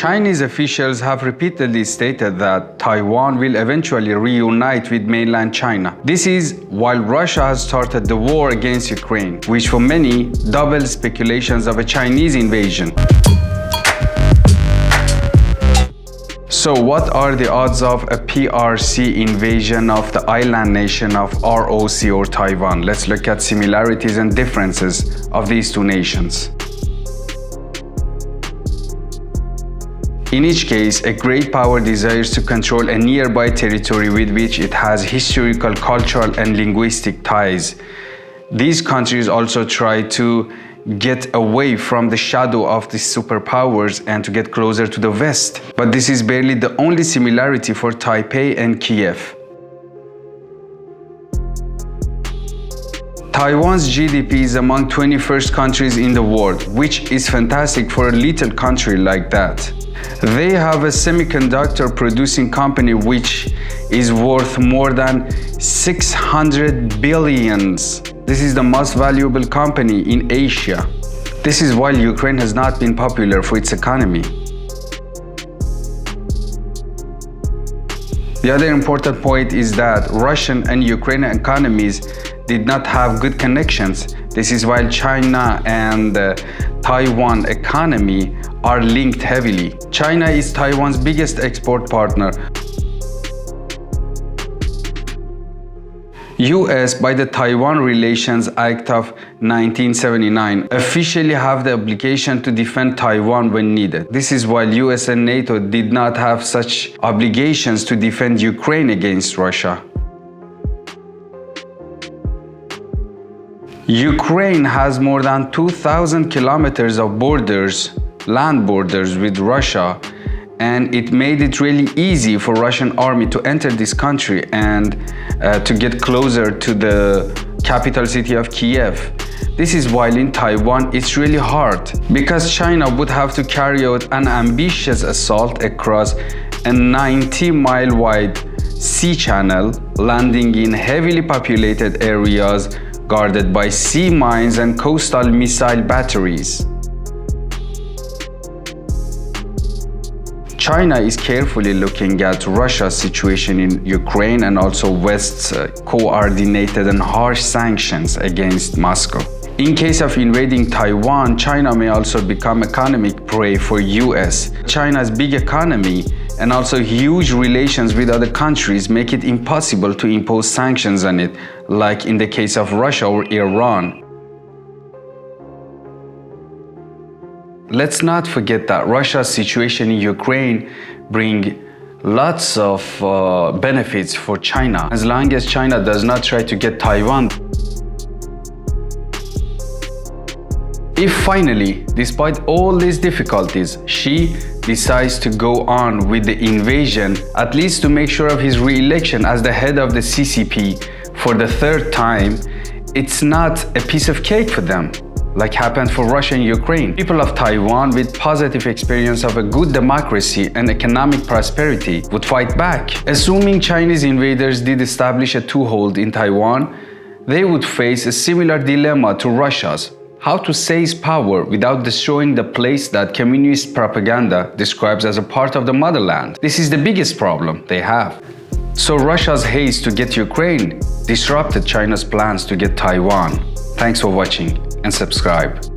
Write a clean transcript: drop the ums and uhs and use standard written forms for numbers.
Chinese officials have repeatedly stated that Taiwan will eventually reunite with mainland China. This is while Russia has started the war against Ukraine, which for many doubles speculations of a Chinese invasion. So what are the odds of a PRC invasion of the island nation of ROC or Taiwan? Let's look at similarities and differences of these two nations. In each case, a great power desires to control a nearby territory with which it has historical, cultural, and linguistic ties. These countries also try to get away from the shadow of the superpowers and to get closer to the West. But this is barely the only similarity for Taipei and Kiev. Taiwan's GDP is among 21st countries in the world, which is fantastic for a little country like that. They have a semiconductor producing company which is worth more than 600 billions. This is the most valuable company in Asia. This is why Ukraine has not been popular for its economy. The other important point is that Russian and Ukrainian economies did not have good connections. This is why China and Taiwan economy are linked heavily. China is Taiwan's biggest export partner. US, by the Taiwan Relations Act of 1979, officially have the obligation to defend Taiwan when needed. This is while US and NATO did not have such obligations to defend Ukraine against Russia. Ukraine has more than 2,000 kilometers of borders, land borders with Russia, and it made it really easy for Russian army to enter this country and to get closer to the capital city of Kiev. This is why in Taiwan it's really hard, because China would have to carry out an ambitious assault across a 90-mile wide sea channel, landing in heavily populated areas guarded by sea mines and coastal missile batteries. China is carefully looking at Russia's situation in Ukraine and also West's coordinated and harsh sanctions against Moscow. In case of invading Taiwan, China may also become economic prey for US. China's big economy and also huge relations with other countries make it impossible to impose sanctions on it, like in the case of Russia or Iran. Let's not forget that Russia's situation in Ukraine brings lots of benefits for China, as long as China does not try to get Taiwan. If finally, despite all these difficulties, Xi decides to go on with the invasion, at least to make sure of his re-election as the head of the CCP for the third time, it's not a piece of cake for them, like happened for Russia and Ukraine. People of Taiwan with positive experience of a good democracy and economic prosperity would fight back. Assuming Chinese invaders did establish a toehold in Taiwan, they would face a similar dilemma to Russia's: how to seize power without destroying the place that communist propaganda describes as a part of the motherland. This is the biggest problem they have. So Russia's haste to get Ukraine disrupted China's plans to get Taiwan. Thanks for watching and subscribe.